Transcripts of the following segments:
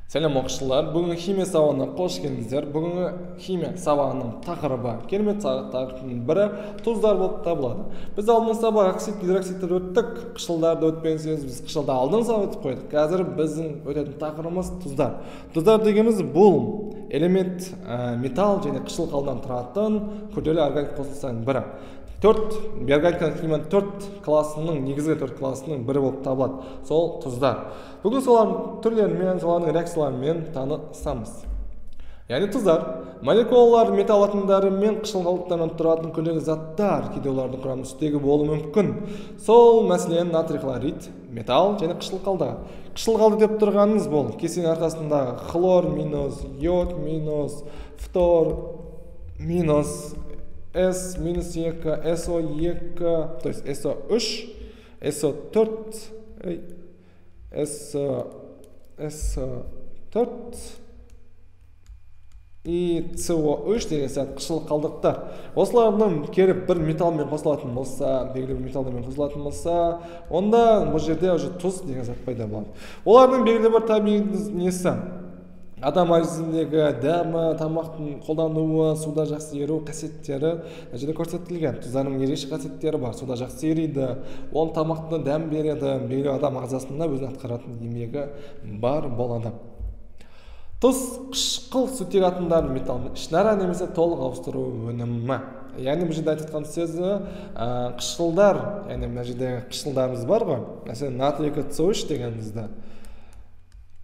Сәлем оқушылар, бүгінгі химия сабағына қош келдіңіздер. Бүгінгі химия сабағының тақырыбы керемет тақырыптың бірі тұздар болып табылады. Біз алдыңғы сабақ оксид, гидроксидтер өттік, қышқылдарды өтпеңсеңіз біз қышқылды алдыңғы сабақ өтіп қойдық. Қазір біздің өтетін тақырыбымыз тұздар. Тұздар дегеніміз бұл элемент металл және қышқыл қалдан тұратын күрделі органик қосылыстардың бірі. Биорганиканың химияның 4 классының, негізгі 4 классының бірі болып табылады. Сол тұздар. Бүгін солардың түрлерімен, солардың реакцияларымен танысамыз. Яғни тұздар молекулалар металл атомдары мен қышқыл қалдықтарынан тұратын күрделі заттар, кейде олардың құрамы үстегі болуы мүмкін. Сол мәселен натрий хлорид, металл және қышқыл қалдығы. Қышқыл қалды деп тұрғанымыз бұл кесенің арқасындағы хлор минус, йод минус, фтор минус, S минус 2, SO2, то есть SO3, SO4, SO4 и CO3 деген сияқты қышқыл қалдықтар. Осылардың келіп бір металлмен қосылатын болса, белгілі бір металлмен қосылатын болса, онда бұл жерде уже тұз деген зат пайда болады. Олардың белгілі бір табиғи несі адам организміндегі дәмі, тамақтың қолдануы, суда жақсы еру қасиеттері жерде көрсетілген. Тұздардың ерекше қасиеттері бар. Суда жақсы ериді, ол тамақты дәм береді, белгілі адам ағзасында өзінің атқаратын еңбегі бар болады. Тұз қышқыл сутек атомдарын металлмен ішінара немесе толық ауыстыру өнімі. Яғни бұл жерде айтып жатқан сөзі қышқылдар, яғни мына жерде қышқылдарымыз бар ғой. Мәселен, натрий CO3 дегенімізді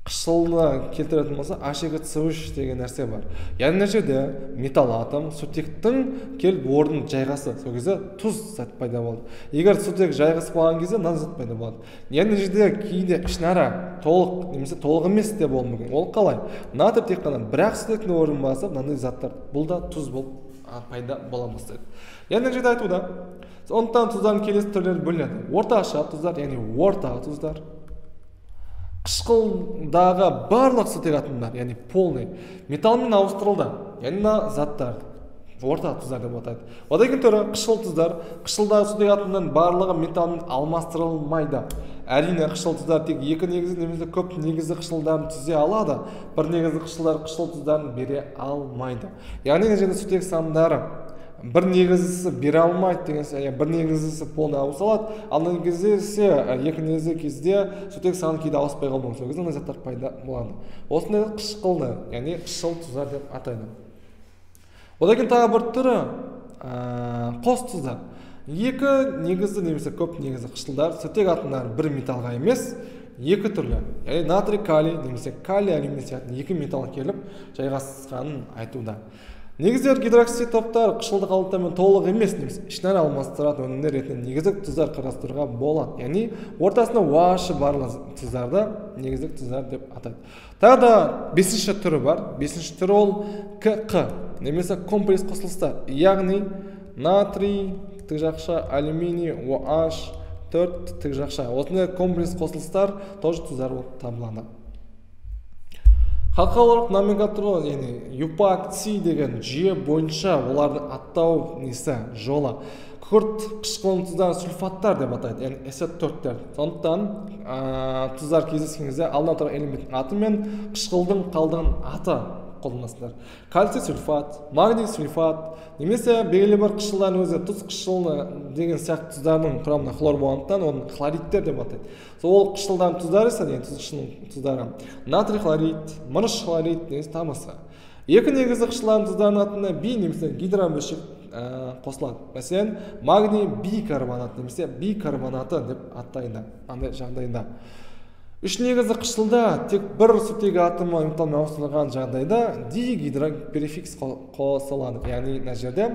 қышқылны келтіретін болса, H2CO3 деген нәрсе бар. Яғни мына жерде металл атом сутектің келіп орнын жайғасы, сол кезде тұз зат пайда болды. Егер сутек жайғасы болған кезде мына зат пайда болады. Яғни мына жерде кейде ішінара толық немесе толық емес те болуы мүмкін. Ол қалай? Натрий тек қана бір-ақ сутектің орнын басып, мынандай заттар бұл да тұз болып пайда бола бастайды. Яғни мына жерде айтуда, сондықтан тұздардың келесі түрлері бөлінеді. Орташа тұздар, яғни орта тұздар. Қышқылдағы барлық сутек атомдар, яғни полный металлмен ауыстырылды. Яғни заттар орта тұздар деп атайды. Одан кейін түрі қышқыл тұздар. Қышқылдағы сутек атомдардың барлығы металлмен алмастырылмайды. Әрине қышқыл тұздар тек екі негізді немесе көп негізді қышқылдарын түзе алады. Бір негізді қышқылдар қышқыл тұздарын бере алмайды. Яғни мына жерде сутек сандары бір негіздісі бере алмайды деген сөз, бір негіздісі полный ауысалады, ал негіздісі екі негізді кезде сутек саны кейде ауыспай қалуы мүмкін. Сол кезде заттар пайда болады. Осындай қышқылды, яғни қышқыл тұздар деп атайды. Одан кейін тағы бір түрі қос тұздар. Екі негізді немесе көп негізді қышқылдар сутек атомдары бір металлға емес, екі түрлі. Яғни натрий калий немесе калий алюминий сияқты екі металл келіп жайғасқанын айтуда. Негіздер гидроксид топтар қышқылды қалдықтармен толық емес немесе ішінара алмастыратын өнімдер ретінде негіздік тұздар қарастыруға болады. Яғни ортасында OH барлық тұздарды негіздік тұздар деп атайды. Тағы да бесінші түрі бар. Бесінші түрі ол КК немесе комплекс қосылыстар. Яғни натрий тікжақша, алюминий, OH 4 тікжақша. Осындай комплекс қосылыстар тоже тұздар болып табылады. Халықаралық номенклатура, яғни ЮПАК-С деген жүйе бойынша олардың аттау несі жолы. Күкірт қышқылының тұздары сульфаттар деп атайды, яғни SO4-тер. Сондықтан тұздар кездескен кезде алдына тұрған элементтің аты мен қышқылдың қалдығын аты қолданасыздар. Кальций сульфат, магний сульфат, немесе белгілі бір қышқылдардың өзі тұз қышқылы деген сияқты тұздардың құрамында хлор болғандықтан оны хлоридтер деп атайды. Сол қышқылдардың тұздары ise, тұз қышқылының тұздары натрий хлорид, мырыш хлорид деген тамасы. Екі негізді қышқылдардың тұздарының атына би немесе гидробөлшек қосылады. Мәселен, магний бикарбонат немесе бикарбонаты деп атайды. Андай жағдайда. Үш негізді қышқылда тек бір сутегі атомы металлмен ауыстырылған жағдайда дигидроперификс қосылады. Яғни мына жерде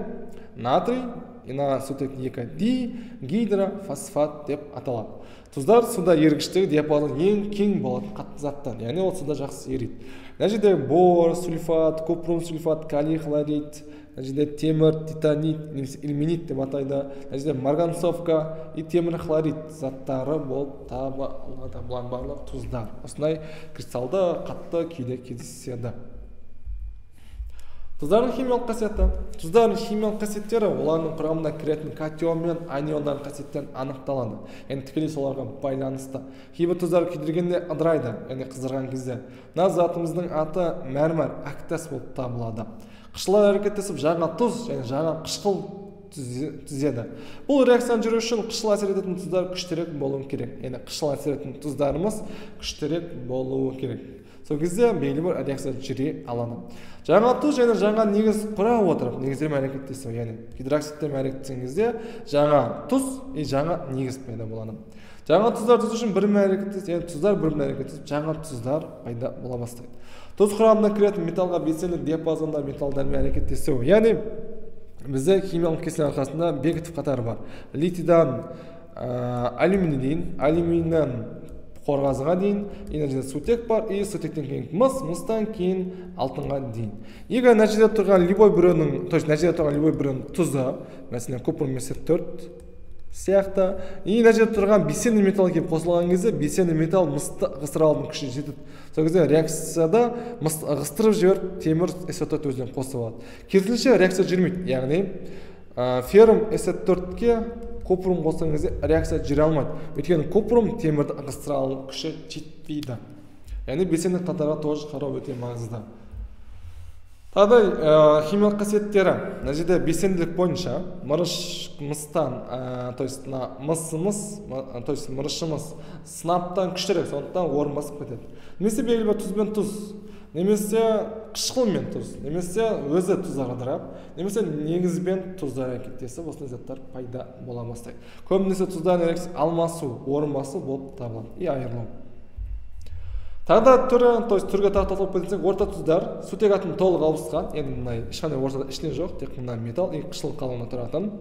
натрий на сутек 2 дигидрофосфат деп аталады. Тұздар суда ергіштігі диапазоны ең кең болатын қатты заттар. Яғни ол суда жақсы ериді. Мына жерде бор сульфат, купрум сульфат, калий хлорид, мына жерде темір, титанит, немесе ильменит деп атайды. Мына жерде марганцовка и темір хлорид заттары болып табылады. Бұлар барлық тұздар. Осындай кристалды қатты күйде кездеседі. Тұздардың химиялық қасиеті. Тұздардың химиялық қасиеттері олардың құрамына кіретін катион мен аниондардың қасиеттерін анықталады. Яғни тікелей соларға байланысты. Кейбір тұздар күйдіргенде ыдырайды, яғни қыздырған кезде. Мына затымыздың аты мәрмәр, әктас болып табылады. Қышқылдар әрекеттесіп жаңа тұз және жаңа қышқыл түзеді. Бұл реакцияны жүру үшін қышқыл әсер ететін тұздар күштерек болуы керек. Яғни қышқыл әсер ететін тұздарымыз күштерек болуы керек. Сол кезде белгілі бір реакция жүре алады. Жаңа тұз және жаңа негіз құра отырып, негіздермен әрекеттесу, яғни гидроксидтермен әрекеттескен кезде жаңа тұз и жаңа негіз пайда болады. Жаңа тұздар түзу үшін бірімен әрекеттесіп, яғни тұздар бірімен әрекеттесіп, жаңа тұздар пайда бола бастайды. Тұз құрамына кіретін металлға белсенді диапазонда металдармен әрекеттесу, яғни бізде химиялық кесілер арқасында бекітіп қатары бар. Литийдан алюминий дейін, алюминийден қорғасынға дейін, нәтижеде сутек бар, и сутектен кейін мыс, мыстан кейін алтынға дейін. Егер нәтижеде тұрған любой біреуінің тұзы, мәселен купрум 4 сияқты, и нәтижеде тұрған белсенді металл келіп қосылған кезде, белсенді металл мысты ығыстыра алудың күші жетеді. Сол кезде реакцияда мысты ығыстырып жіберіп, темір S4 өзінен қосып алады. Керісінше реакция жүрмейді, яғни феррум S4-ке купрум қосқан кезде реакция жүре алмайды. Өйткені купрум темірді ығыстыра алу күші жетпейді. Яғни белсенді қатарға тоже қарау өте маңызды. Тағыдай химиялық қасиеттері. Мына жерде белсенділік бойынша мыстан, то есть мырышымыз сынаптан күштерек, сондықтан орын басып кетеді. Немесе белгілі бір тұз бен тұз, немесе қышқыл мен тұз, немесе өзі тұздар ыдырап, немесе негізбен тұздар әрекеттесіп, осындай заттар пайда бола бастайды. Көбінесе тұздардың реакциясы алмасу, орын басу болып табылады и айырылу. Тағы да түрге тоқталып кетсек, орта тұздар сутек атомы толық ауысқан, енді мынай ешқандай ортада ішіне жоқ, тек мына металл и қышқыл қалуына тұратын.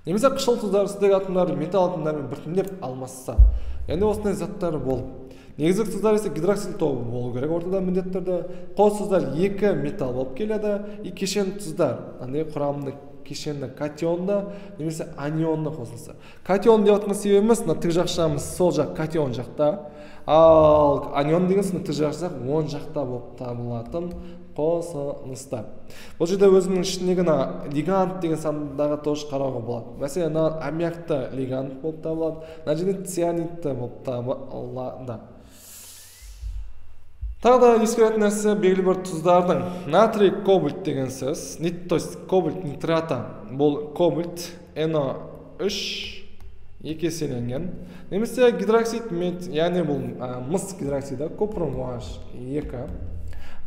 Немесе қышқыл тұздар сутек атомдары металл атомдарымен біртіндеп алмасса, яғни осындай заттар болып. Негізгі тұздар есе гидроксил тобы болу керек ортада міндетті түрде. Қос тұздар екі металл болып келеді, и кешенді тұздар, құрамында кешенді катионда немесе анионда қосылса. Катион деп жатқан себебіміз, тік жақ жағымыз сол жақ катион жақта, ал анион деген тік жақ жақ оң жақта болып табылатын қосылыстар. Бұл жерде өзінің ішіндегі лигант деген сандағы тоже қарауға болады. Мәселен, аммиакты лигант болып табылады, мына жерде цианидті болып табылады. Тағы да ескеретін нәрсе белгілі бір тұздардың натрий кобальт деген сөз, то есть кобальт нитраты, бұл кобальт NO3 екі еселенген. Немесе гидроксид, яғни бұл мыс гидроксида, купрум OH2,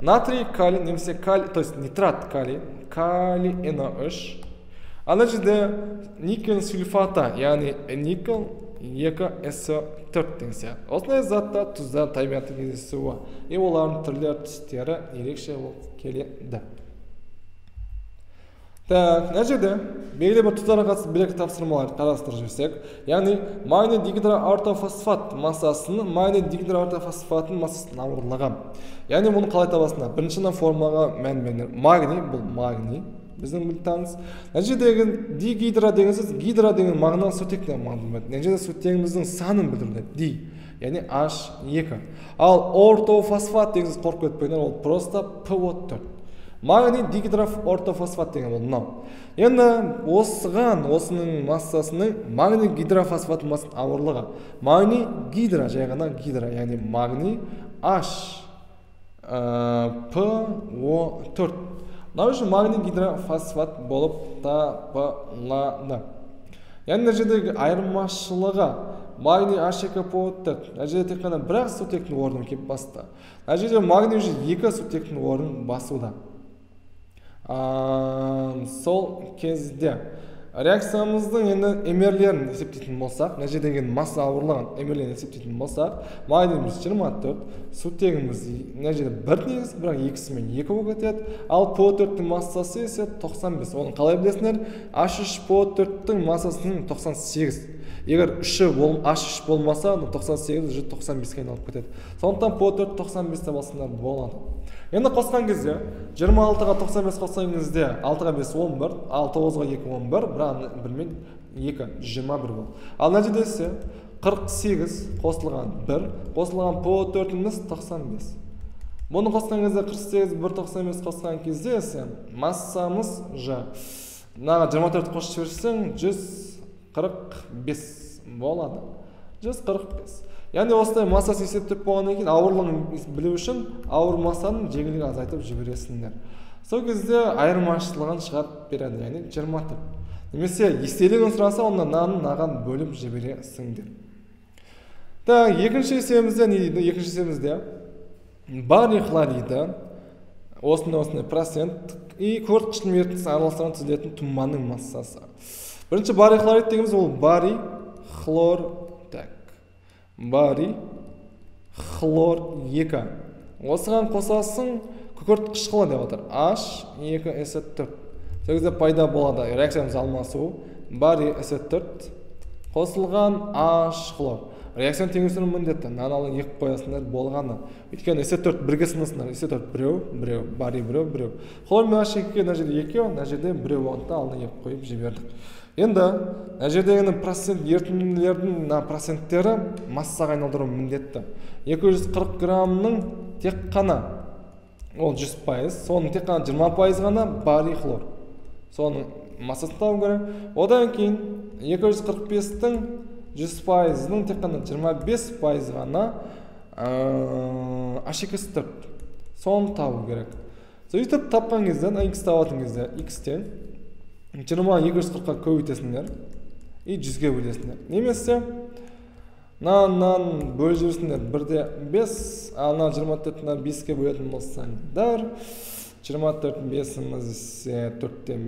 натрий калий, немесе калий, то есть нитрат калий, калий NO3. Ана жерде никель сульфата, яғни никель 2SO4 деген сияқты. Осындай затта тұздар табиғатта кездесуі, и олардың түрлері түстері ерекше болып келеді. Мына жерде белгілі бір тұздарға қатысты бір-екі тапсырмалар қарастырып жүрсек, яғни магний дигидроортофосфат массасының магний дигидроортофосфаттың массасының ауырлығы. Яғни бұны қалай табасыңдар? Біріншіден формулаға мән беріңдер. Магний бұл магний. Біздің білтаңыз. Нәтижедегі дигидро деген сөз, гидро деген мағына сутектен мағына. Нәтижеде сутегіміздің санын білдіреді. Ди, яғни H2. Ал ортофосфат деген сөз қорқып өтпеңдер, ол просто PO4. Магний дигидроортофосфат деген ол мынау. Енді осының массасының магний гидрофосфат массасының ауырлығы. Магний гидро, жай ғана гидро, яғни магний HPO4. Мынау үшін магний гидрофосфат болып табылады. Яғни мына жердегі айырмашылығы магний H2PO4. Мына жерде тек қана бір-ақ сутектің орнын келіп басты. Мына жерде магний уже екі сутектің орнын басуда. Сол кезде реакциямыздың енді эмерлерін есептейтін болсақ, мына жердегі масса ауырлығын эмерлерін есептейтін болсақ, магнийіміз 24, сутегіміз мына жерде бір негіз, бірақ екісімен 2 болып кетеді, ал PO4-тің массасы есе 95. Оны қалай білесіңдер? H3PO4-тің массасының 98. Егер H3 болмаса, 98 уже 95-ке айналып кетеді. Сондықтан PO4 95-те болсаңдар болады. Енді қосқан кезде 26-ға 95 қосқан кезде 6-ға 5 11, ал 9-ға 2 11, бірақ 1-мен 2 21 болды. Ал мына жерде ise 48 қосылған 1, қосылған PO4-іміз 95. Бұны қосқан кезде 48 195 қосқан кезде сен массамыз ж. Мынаға 24 қосып жіберсең 145 болады. 145. Яғни осылай массасы есептеп болғаннан кейін ауырлығын білу үшін ауыр массаның жеңілдігін азайтып жібересіңдер. Сол кезде айырмашылығын шығарып береді, яғни 24. Немесе естелігін сұраса, онда наған бөліп жібересіңдер. Так, екінші есебімізде не дейді? Екінші есебімізде барий хлориді осындай процент и күкірт қышқыл ерітіндісінің араластырған түзілетін тұнбаның массасы. Бірінші барий хлорид дегеніміз ол барий хлор, так. Барий хлор 2. Осыған қосасың күкірт қышқылы деп отыр. H2SO4. Сол кезде пайда болады реакциямыз алмасу. Барий SO4 қосылған H хлор. Реакцияны теңестіру міндетті. Мынаны екі қоясыңдар болғаны. Өйткені SO4 бірге сынасыңдар. SO4 біреу, барий біреу. Хлор мен H2-ге мына жерде екеу, мына жерде біреу болғанда алдына екі қойып жібердік. Енді мына жердегі процент ерітінділердің проценттері массаға айналдыру міндетті. 240 граммның тек қана ол 100%, соның тек қана 20% ғана барий хлор. Соның массасын табу керек. Одан кейін 245-тің 100%-ның тек қана 25% ғана H2SO4. Соны табу керек. Сөйтіп тапқан кезде, X табатын кезде X-тен 20-240-қа көбейтесіңдер и 100-ге бөлесіңдер. Немесе мынаны бөліп жіберсіңдер 1/5, ал 24-ні 5-ке бөлетін болсаңдар 24/5-іміз 4-тен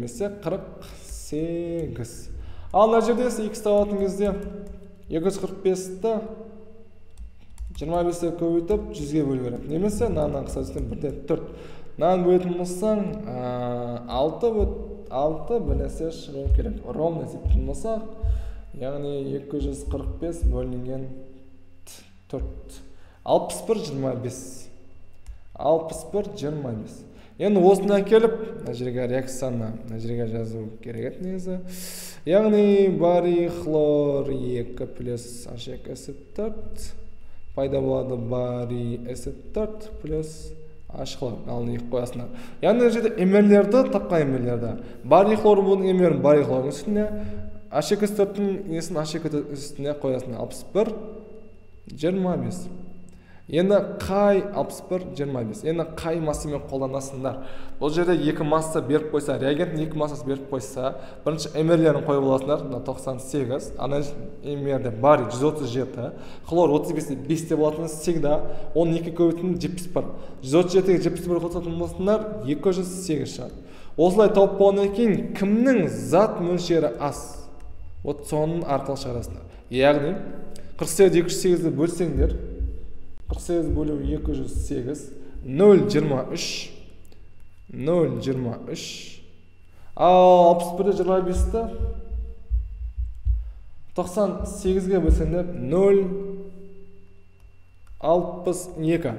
48. Ал мына жерде X табатын кезде 245-ті 25-ке көбейтіп 100-ге бөлу керек. Немесе мынаны қыса түскен 1/4. Мынаны бөлетін болсаң 6 бөлесе шығу керек. Ровно есептейтін болсақ, яғни 245 бөлінген 4. 61/25. 61/25. Енді осыны әкеліп, мына жерге реакцияны мына жерге жазу керек еді негізі. Яғни барий хлор 2 плюс H2SO4 пайда болады барий SO4 плюс H хлор. Алдын екі қоясыңдар. Яғни жерде эмерлерді тапқан эмерлерді. Барий хлор болудың эмерін барий хлордың үстіне, H2SO4-тің несін H2 үстіне қоясыңдар. 61/25. Енді қай 61/25. Енді қай массамен қолданасыңдар. Бұл жерде екі масса беріп қойса, реагенттің екі массасы беріп қойса, бірінші эмерлерін қойып аласыңдар. 98, ана эмерде барий 137, хлор 35-те 5-те болатыны всегда 12 көбейтін 70 бар. 137-ге 71 қосатын болсыңдар 208 шығады. Осылай тауып болғаннан кейін кімнің зат мөлшері аз? Вот соның арқылы шығарасыңдар. Яғни 48-208-ді бөлсеңдер 48 бөлу 208 0,23 0,23. Ал 61/25-ті 98-ге бөлсеңдер 0,62.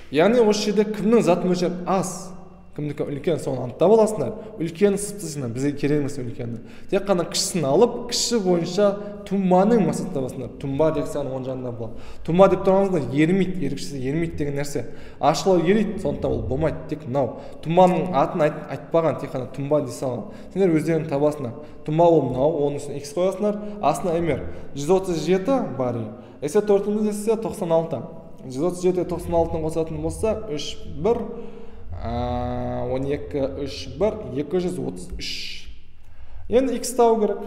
Яғни осы жерде кімнің зат мөлшері аз, кімдікі үлкен, соны анықтап аласыңдар. Үлкен сыптысына бізге керек емес үлкенді. Тек қана кішісін алып, кіші бойынша тұнбаның массасын табасыңдар. Тұнба реакцияның оң жағында болады. Тұнба деп тұрғаныңызда ерімейді, ерікшісі ерімейді деген нәрсе. Ашылау ерейді, сондықтан ол болмайды, тек мынау. Тұнбаның атын айтпаған, тек қана тұнба дей салған. Сендер өздерің табасыңдар. Тұнба ол мынау, оның үстіне X қоясыңдар, астына эмер 137 барий. SO4-іміз есе 96. 137-ге 96-ны қосатын болса 3 1 12 3 1 233. Енді X табу керек.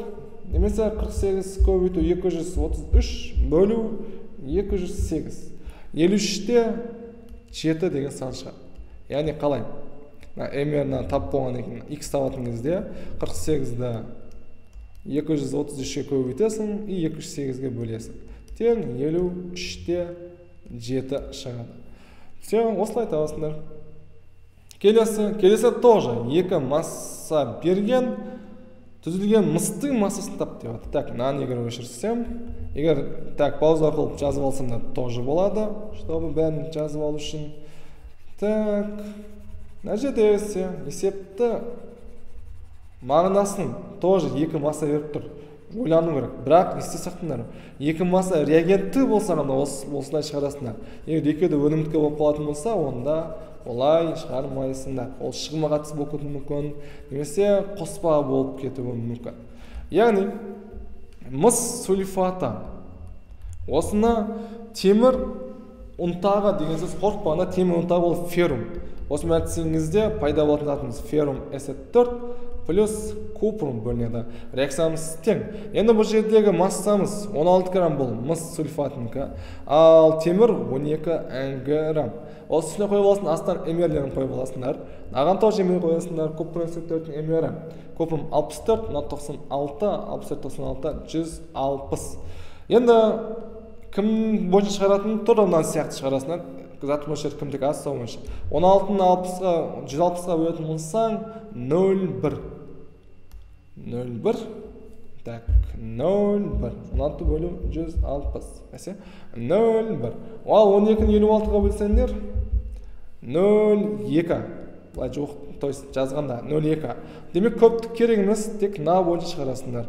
Немесе 48 көбейту 233 бөлу 208. 53-те 7 деген сан шығады. Яғни қалай? Эмерді тап болғаннан кейін X табатын кезде 48-ді 233-ке көбейтесің и 208-ге бөлесің. Тең 53-те 7 шығады. Сен осылай табасыңдар. Келесі тоже екі масса берген, түзілген мыстың массасын тап деп жатыр. Так, мынаны егер өшірсем, егер так пауза қылып жазып алсам да тоже болады, чтобы бәрін жазып алу үшін. Так, мына жерде есепті мағынасын тоже екі масса беріп тұр. ойлану керек. Бірақ есте сақтаңдар, екі масса реагентті болса ғана осылай шығарасыңдар. Егер екеуі де өнімдікі болып қалатын болса, онда олай шығармайсыңдар. Ол шығымға қатысты болып кетуі мүмкін, немесе қоспа болып кетуі мүмкін. Яғни мыс сульфаты. Осыны темір ұнтағы деген сөз қорықпағанда, темір ұнтағы ол феррум. Осы мәтсеңізде пайда болатын затымыз феррум С4 плюс купрум бөлінеді. Реакциямыз тең. Енді бұл жердегі массамыз 16 грамм бұл мыс сульфатынікі, ал темір 12 грамм. Осы үстіне қойып аласың, астан эмерлерін қойып аласыңдар. Аған тоже эмер қойасыңдар, купрум С4-тің эмері. Купрум 64, 96, 64, 96, 160. Енді кім бойынша шығаратын тұр, онан сияқты шығарасыңдар. Зат мөлшері кімдікі аз, сол мөлшер. 16-ны 160-ға бөлетін болсаң 0,1. 0,1. Так, 0,1. 16 бөлу 160. Әсе? 0,1. Ал 12-ні 56-ға бөлсеңдер 0,2. Бұлай жоқ, то есть жазғанда 0,2. Демек көптік керек емес, тек на бойынша шығарасыңдар.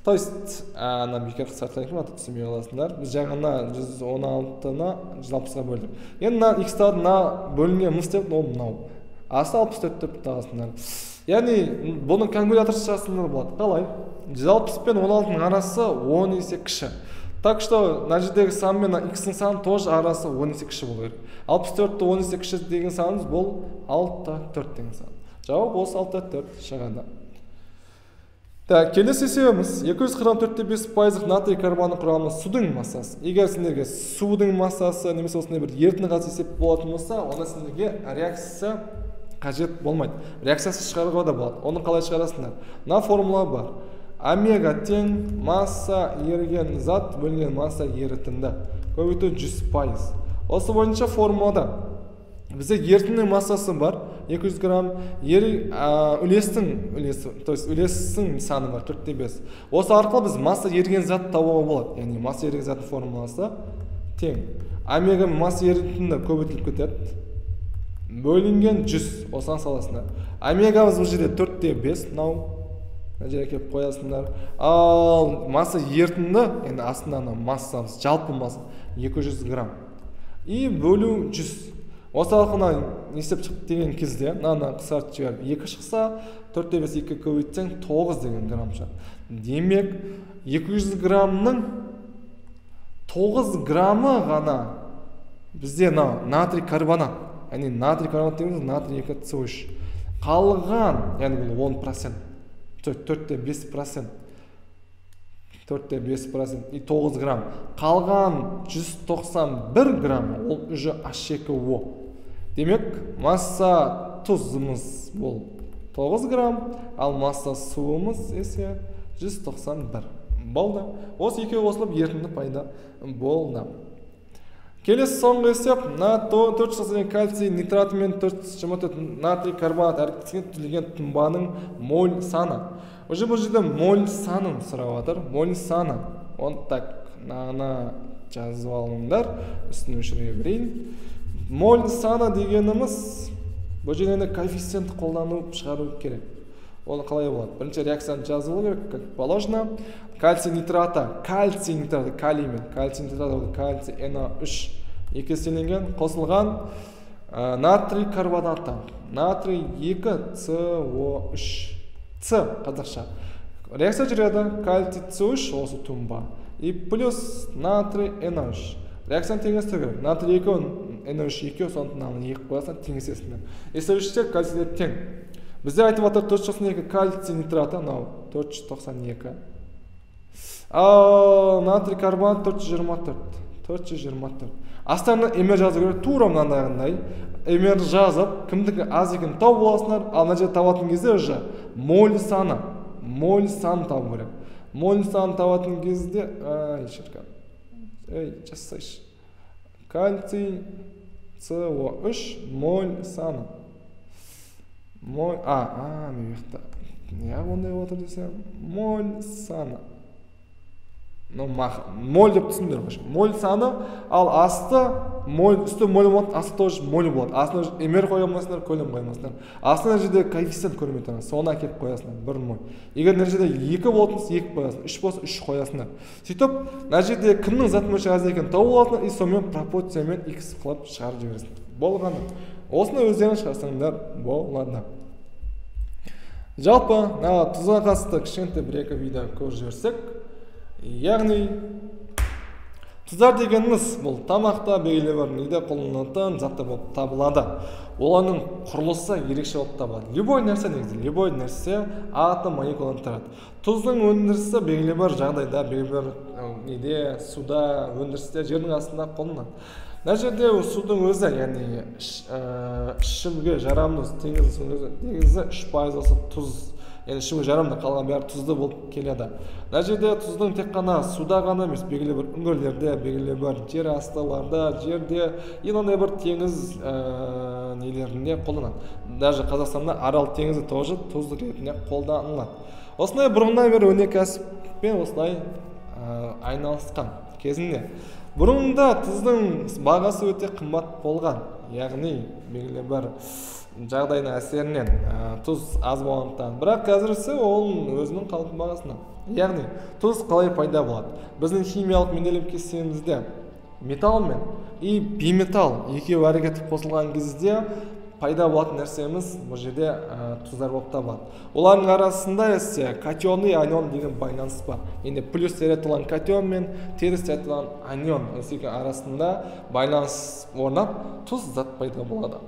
То есть, ана бекер қысқартайын, аты түсінбей қаласыңдар. Біз жаңғына 116-ны 160-ға бөлдік. Енді x-тады на бөлінген мыс деп, ол мынау. Асы 64 деп тағасыңдар. Яғни, бұның калькуляторшы жасыңдар болады. Қалай? 160 пен 16-ның арасы 10 есе кіші. Так что, на жердегі сан мен x-ның саны тоже арасы 10 есе кіші болу керек. 64-ті 10 есе кіші деген санымыз бұл 64 деген сан. Жауап осы 64 шығады. Так, келесі есебіміз 244,5% натрий карбоны құрамы судың массасы. Егер сендерге судың массасы немесе осындай бір ерітінді қатты есеп болатын болса, онда сендерге реакция қажет болмайды. Реакциясы шығаруға да болады. Оны қалай шығарасыңдар? Мына формула бар. Омега тең масса еріген зат бөлінген масса ерітінді. Көбейту 100%. Осы бойынша формулада бізде ерітіннің массасы бар 200 грамм, үлестің саны бар 4,5. Осы арқылы біз масса еріген зат табуға болады. Яғни масса еріген заттың формуласы тең. Омега масса ерітінді көбейтіліп кетеді. Бөлінген 100. Осыған саласында. Омегамыз бұл жерде 4,5. Мынау жерге келіп қоясыңдар. Ал масса ерітінді, енді астында массамыз, жалпы масса 200 грамм. И бөлу 100. Осы арқылы есеп шықты деген кезде, мынаны қысқартып жіберіп 2 шықса, 4,5 2 көбейтсең 9 деген грамм шығады. Демек, 200 граммның 9 граммы ғана бізде натрий карбонат. Яғни натрий карбонат дегеніміз натрий 2CO3. Қалған, яғни бұл 10%. 4,5%. 4,5% и 9 грамм. Қалған 191 грамм ол уже H2O. Демек, масса тұзымыз бұл 9 грамм, ал масса суымыз есе 191. Болды. Осы екеуі қосылып ерітінді пайда болды. Келесі соңғы есеп, 4 кальций нитраты мен 4,4 натрий карбонат әрекетіне түзілген тұнбаның моль саны. Уже бұл жерде моль санын сұрап жатыр. Моль саны. Оны так, нана жазып алыңдар. Үстін өшіре берейін. Моль саны дегеніміз бұл жерде коэффициент қолданып шығару керек. Оны қалай болады? Бірінші реакцияны жазылу керек, как положено. Кальций нитраты, калий мен кальций нитраты, кальций NO3 екеселенген қосылған натрий карбонаты, натрий 2CO3. С қазақша. Реакция жүреді, кальций CO3 осы тұнба. И плюс натрий NO3. Реакцияны теңестіру керек. Натрий 2, NO3 2, сондықтан 2 қоясың, теңесесіңдер. SO3-тер кальцийдер тең. Бізде айтып атыр 492 кальций нитраты, 492. Ал натрий карбонат 424. Астарына эмер жазу керек, тура мынандайғандай. Эмер жазып, кімдікі аз екен тауып боласыңдар, ал мына жерде табатын кезде уже моль саны табу керек. Моль саны табатын кезде, жасайшы. Кальций CO3 моль саны. Мебекті. Неғып ондай отыр десем, моль саны. моль деп түсіндір. Моль саны, ал асты моль, үсті моль болады, асты тоже моль болады. Астына эмер қоймасыңдар, көлем қоймасыңдар. Астына жерде коэффициент көрмей тұрған, соны әкеліп қоясыңдар, 1 моль. Егер мына жерде 2 болатын болса 2 қоясыңдар, 3 болса 3 қоясыңдар. Сөйтіп, мына жерде кімнің зат мөлшері аз екенін тауып аласыңдар, и сонымен пропорциямен x қылып шығарып жібересіңдер. Болғаны. Осыны өздерің шығарсаңдар болады. Жалпы, тұзға қатысты кішкентай бір-екі видео көріп жіберсек, яғни тұздар дегеніміз бұл тамақта белгілі бір неде қолданылатын заттар болып табылады. Олардың құрылысы ерекше болып табылады. Любой нәрсе негізі, любой нәрсе атом молекуладан тұрады. Тұздың өндірісі белгілі бір жағдайда, белгілі бір неде, суда, өндірісте, жердің астында қолданылады. Мына жерде судың өзі, яғни ішуге жарамды негізі 3% болса тұз, яғни ішуге жарамды, қалған бәрі тұзды болып келеді. Мына жерде тұздың тек қана суда ғана емес, белгілі бір үңгірлерде, белгілі бір жер астыларда, жерде, мынандай бір теңіз нелерінде қолданады. Даже Қазақстанда Арал теңізі тоже тұздық ретінде қолданылады. Осындай бұрыннан бері өнеркәсіппен осылай айналысқан кезінде. Бұрында тұздың бағасы өте қымбат болған, яғни белгілі бір жағдайдың әсерінен тұз аз болғандықтан. Бірақ қазіргісі ол өзінің қалыпты бағасында. Яғни тұз қалай пайда болады? Біздің химиялық менделеп кестемізде металл мен и бейметалл екеуі әрекетіп қосылған кезде пайда болатын нәрсеміз бұл жерде тұздар болып табылады. Олардың арасында катион и анион деген байланыс бар. Енді плюс зарядталған катион мен теріс зарядталған анион арасында байланыс орнап, тұз зат пайда болады.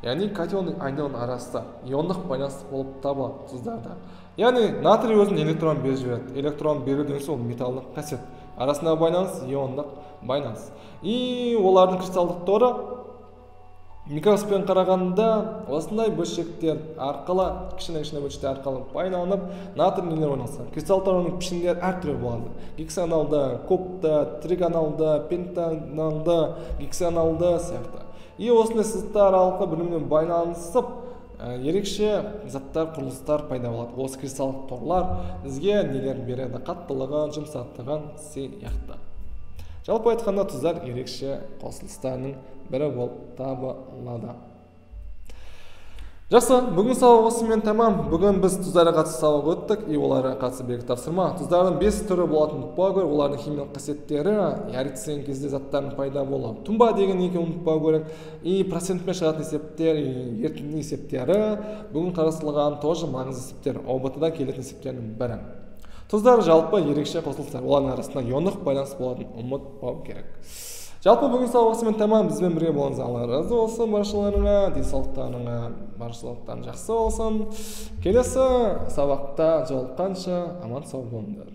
Яғни катион и анион арасында иондық байланыс болып табылады тұздарда. Яғни натрий өзінің электрон беріп жібереді. Электрон беру деген сол металлдық қасиет. Арасында байланыс иондық байланыс. И олардың кристалдық торы микроскоппен қарағанда осындай бөлшектер арқылы, кішкене бөлшектер арқылы байланып, натрий нелер орналасқан. Кристаллардың пішіндері әртүрлі болады. Гексаналды, кубты, тригоналды, пентагоналды, гексаналды сияқты. И осындай сызықтар арқылы бірімен байланысып, ерекше заттар, құрылыстар пайда болады. Осы кристалдық торлар бізге нелер береді, қаттылығын, жұмсақтығын сияқты. Жалпы айтқанда тұздар ерекше қосылыстарының бірі болып табылады. Жақсы, бүгін сабақ осымен тамам. Бүгін біз тұздарға қатысты сабақ өттік, и оларға қатысты белгі тапсырма. Тұздардың 5 түрі болатын ұмытпау керек, олардың химиялық қасиеттері, әрекеттескен кезде заттардың пайда болуы. Тұнба деген екенін ұмытпау керек, и процентпен шығатын есептер, ерітінді есептері, бүгін қарастырылған тоже маңызды есептер, ОБТ-да келетін есептердің бірі. Тұздар жалпы ерекше қосылыстар, олардың арасында иондық байланыс болатын ұмытпау керек. Жалпы бүгін сабағысымен тамам, бізбен бірге болғаныңыз Алла разы болсын, баршаларыңа, денсаулықтарың жақсы болсын. Келесі сабақта жолыққанша аман сау болыңдар.